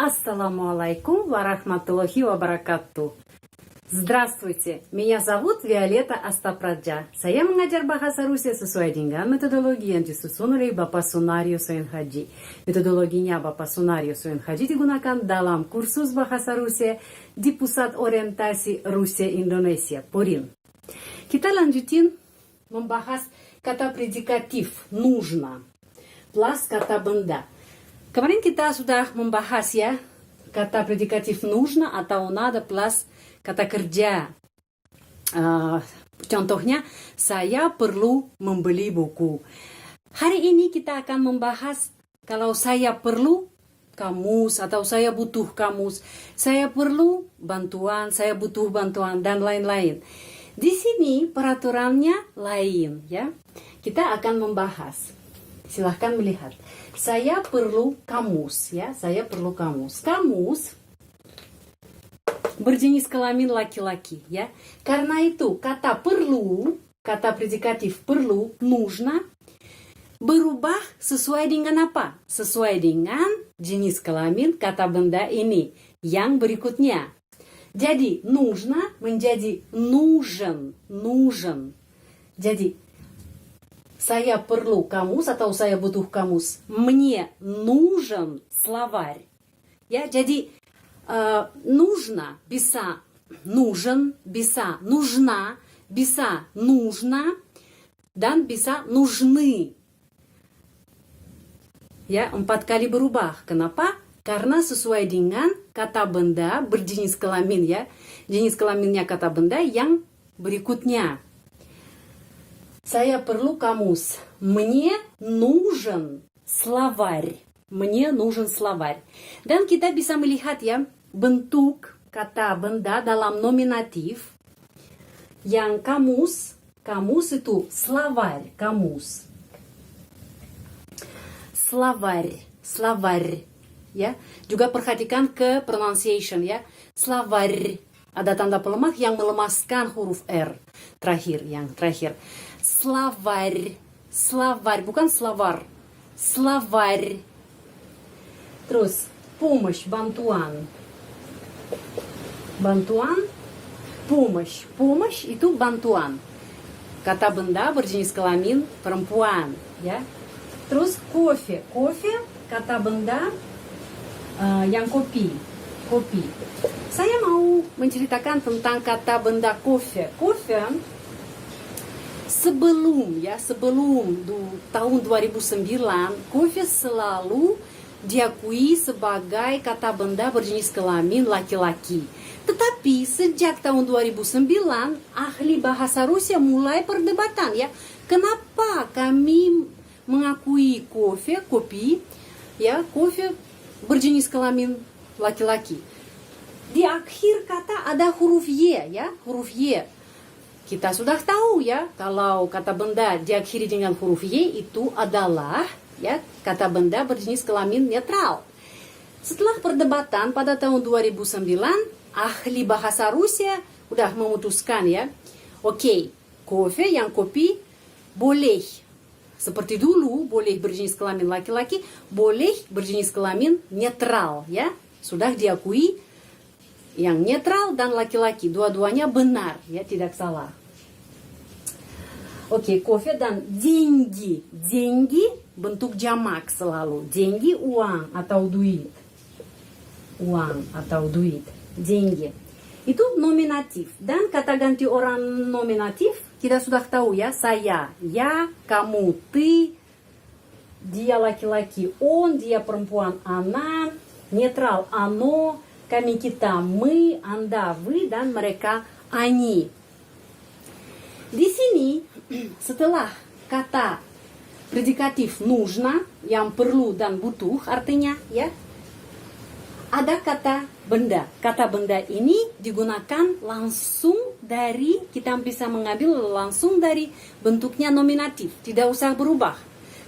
Ассаламу варахматуллахи вабаракату. Здравствуйте, меня зовут Виолетта Астапраджа. Saya mengajar bahasa Rusia sesuai dengan metodologi yang disusun oleh Bapak Sunario Soen Haji. Metodologinya Bapak Sunario Soen Haji digunakan dalam kursus bahasa Rusia di Pusat Orientasi Rusia Indonesia, PORIN. Kita lanjutin membahas kata predikatif, нужно, plus kata benda. Kemarin kita sudah membahas ya, kata predikatif нужно atau надо plus kata kerja. Contohnya, saya perlu membeli buku. Hari ini kita akan membahas kalau saya perlu kamus atau saya butuh kamus. Saya perlu bantuan, saya butuh bantuan, dan lain-lain. Di sini peraturannya lain ya. Kita akan membahas. Silahkan melihat. Saya perlu kamus ya, saya perlu kamus. Kamus berjenis kelamin laki-laki ya. Karena itu kata perlu, kata predikatif perlu, нужно, berubah sesuai dengan apa? Sesuai dengan jenis kelamin kata benda ini yang berikutnya. Jadi нужно menjadi нужен, нужен. Jadi saya perlu kamus atau saya butuh kamus. Мне нужен словарь. Ya, jadi нужно bisa нужен, bisa нужна, bisa нужна, dan bisa нужны. Ya, 4 kali berubah. Kenapa? Karena sesuai dengan kata benda berjenis kelamin ya. Jenis kelaminnya kata benda yang berikutnya. Saya perlu kamus. Мне нужен словарь. Мне нужен словарь. Dan kita bisa melihat ya, bentuk kata benda dalam nominatif. Yang kamus, kamus itu словарь, kamus. Словарь, словарь. Ya, juga perhatikan ke pronunciation ya. Словарь. Ada tanda pelemah yang melemaskan huruf R. Terakhir, yang terakhir. Словарь, словарь, bukan словарь, словарь. Terus, помощь, bantuan. Bantuan, помощь. Помощь itu bantuan. Kata benda berjenis kelamin perempuan, ya. Terus кофе, кофе, kata benda yang kopi, kopi. Saya mau menceritakan tentang kata benda кофе. Кофе sebelum ya, sebelum tahun 2009, кофе selalu diakui sebagai kata benda berjenis kelamin laki-laki. Tetapi sejak tahun 2009, ahli bahasa Rusia mulai perdebatan ya. Kenapa kami mengakui кофе, kopi, ya, кофе berjenis kelamin laki-laki? Di akhir kata ada huruf Y ya, huruf Y. Kita sudah tahu ya, kalau kata benda diakhiri dengan huruf Y itu adalah ya, kata benda berjenis kelamin netral. Setelah perdebatan pada tahun 2009, ahli bahasa Rusia udah memutuskan ya, oke, кофе yang kopi boleh seperti dulu, boleh berjenis kelamin laki-laki, boleh berjenis kelamin netral ya. Sudah diakui yang netral dan laki-laki, dua-duanya benar ya, tidak salah. Oke, кофе dan деньги. Деньги bentuk jamak selalu. Деньги uang atau duit. Uang atau duit. Деньги. Itu nominatif. Dan kata ganti orang nominatif kita sudah tahu ya. Saya, ya, kamu, ты, dia laki-laki, он, dia perempuan, она, netral, оно, kami, kita, мы, anda, вы, dan mereka, они. Di sini, setelah kata predikatif нужно, yang perlu dan butuh artinya ya, ada kata benda. Kata benda ini digunakan langsung dari, kita bisa mengambil langsung dari bentuknya nominatif, tidak usah berubah.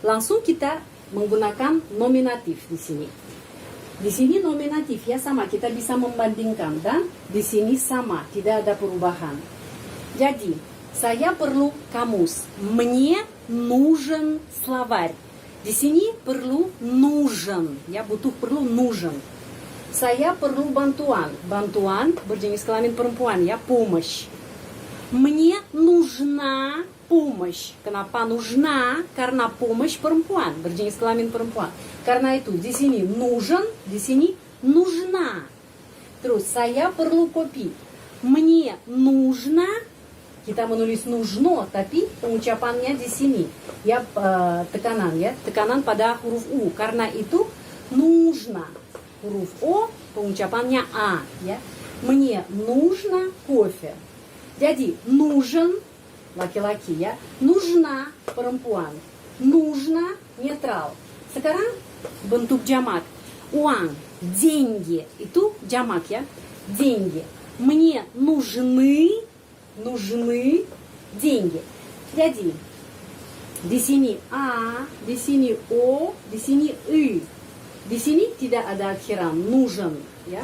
Langsung kita menggunakan nominatif di sini. Di sini nominatif ya, sama, kita bisa membandingkan, dan di sini sama, tidak ada perubahan. Jadi, saya perlu kamus. Мне нужен словарь. Di sini perlu нужен, ya, butuh perlu нужен. Saya perlu bantuan. Bantuan berjenis kelamin perempuan ya, помощь. Мне нужна помощь. Kenapa нужна? Karena помощь perempuan, berjenis kelamin perempuan. Karena itu di sini нужен, di sini нужна. Terus saya perlu kopi. Мне нужно, kita menulis нужно, tapi pengucapannya di sini ya tekanan ya, tekanan pada huruf U. Karena itu нужно. Huruf O pengucapannya A ya. Мне нужно кофе. Jadi нужен laki-laki ya, нужна perempuan, нужно netral. Sekarang bentuk jamak. Uang, деньги itu jamak ya, деньги. Мне нужны деньги. Jadi di sini A, di sini O, di sini I. Di sini tidak ada akhiran нужен ya.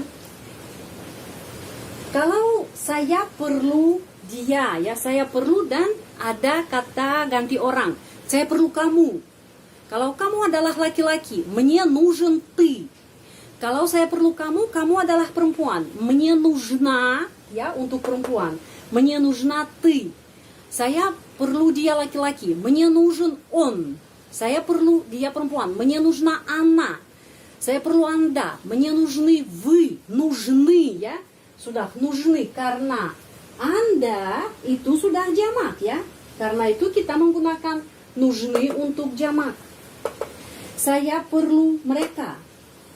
Kalau saya perlu dia ya, saya perlu dan ada kata ganti orang. Saya perlu kamu. Kalau kamu adalah laki-laki, мне нужен ты. Kalau saya perlu kamu, kamu adalah perempuan. Мне нужна ya untuk perempuan. Мне нужна ты. Saya perlu dia laki-laki. Мне нужен он. Saya perlu dia perempuan. Мне нужна она. Saya perlu Anda. Мне нужны вы. Нужны ya. Sudah нужны karena Anda itu sudah jamak ya. Karena itu kita menggunakan нужны untuk jamak. Saya perlu mereka.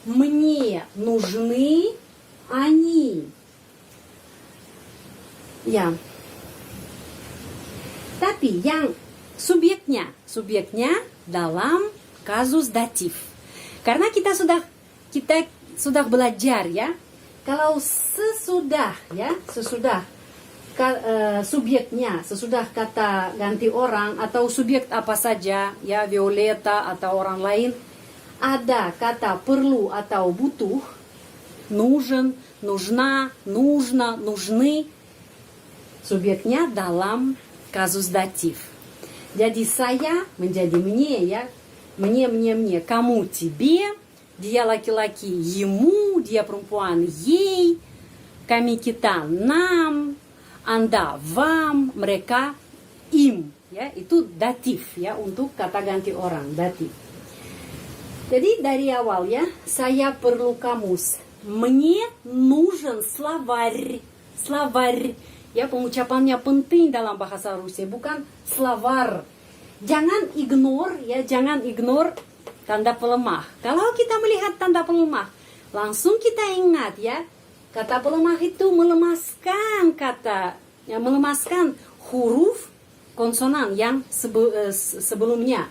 Мне нужны они. Ya. Tapi yang subjeknya dalam kasus datif. Karena kita sudah belajar ya. Kalau sesudah subjeknya, sesudah kata ganti orang atau subjek apa saja ya, Violeta atau orang lain, ada kata perlu atau butuh, нужен, нужна, нужно, нужны, subjeknya dalam kasus datif. Jadi saya menjadi мне ya, мне, kamu тебе, dia laki-laki ему, dia perempuan ей, kami kita нам, Anda вам, mereka им ya, itu datif ya untuk kata ganti orang, datif. Jadi dari awal ya, saya perlu kamus. Мне нужен словарь. Словарь ya, pengucapannya penting dalam bahasa Rusia, bukan словарь. Jangan ignore tanda pelemah. Kalau kita melihat tanda pelemah, langsung kita ingat ya, kata pelemah itu melemaskan kata, ya, melemaskan huruf konsonan yang sebelumnya.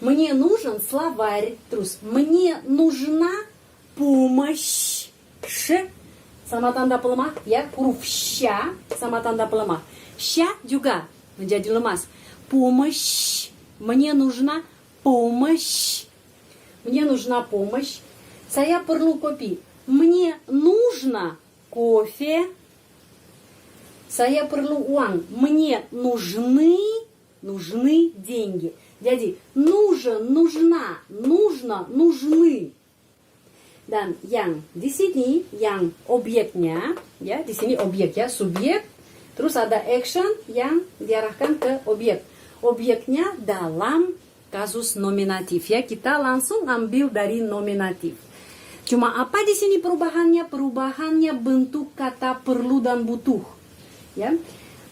Мне нужен словарь, terus мне нужна помощь. Ш sama tanda pelemah ya, huruf sya sama tanda pelemah. Sya juga menjadi lemas. Помощь. Мне нужна помощь. Мне нужна помощь. Saya perlu kopi. Мне нужно кофе. Saya perlu uang. Мне нужны деньги. Jadi нужен, нужна, нужно, нужны. Dan yang di sini yang objeknya ya, di sini objek ya, subjek. Terus ada action yang diarahkan ke objek. Objeknya dalam kasus nominatif ya, kita langsung ambil dari nominatif. Cuma apa di sini perubahannya? Perubahannya bentuk kata perlu dan butuh. Ya,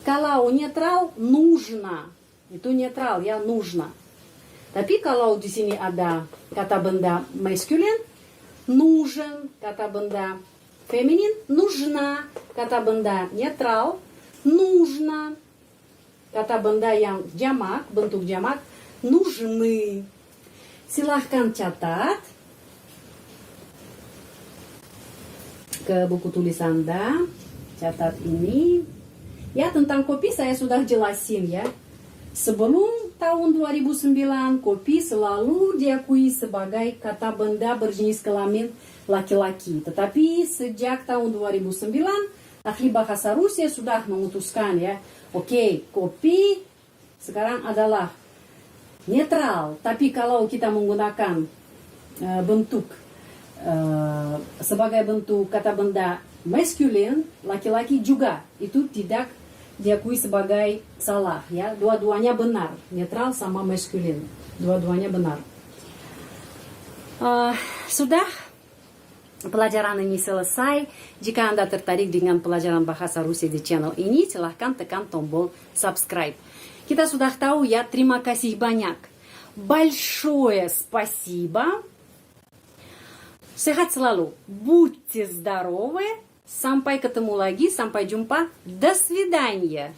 kalau netral нужно, itu netral ya, нужно. Tapi kalau di sini ada kata benda maskulin, нужен, kata benda feminin, нужна, kata benda netral, нужно, kata benda yang jamak, bentuk jamak, нужны. Silahkan catat ke buku tulis Anda. Catat ini. Ya, tentang kopi saya sudah jelasin ya. Sebelum tahun 2009, kopi selalu diakui sebagai kata benda berjenis kelamin laki-laki. Tetapi sejak tahun 2009, ahli bahasa Rusia sudah memutuskan ya, oke, kopi sekarang adalah netral. Tapi kalau kita menggunakan bentuk sebagai bentuk kata benda maskulin, laki-laki juga itu tidak diakui sebagai salah, ya. Dua-duanya benar, netral sama maskulin, dua-duanya benar. Sudah, pelajaran ini selesai. Jika Anda tertarik dengan pelajaran bahasa Rusia di channel ini, silahkan tekan tombol subscribe. Kita sudah tahu ya, terima kasih banyak. Большое спасибо. Sehat selalu. Будьте здоровы. Sampai ketemu lagi. Sampai jumpa. До свидания.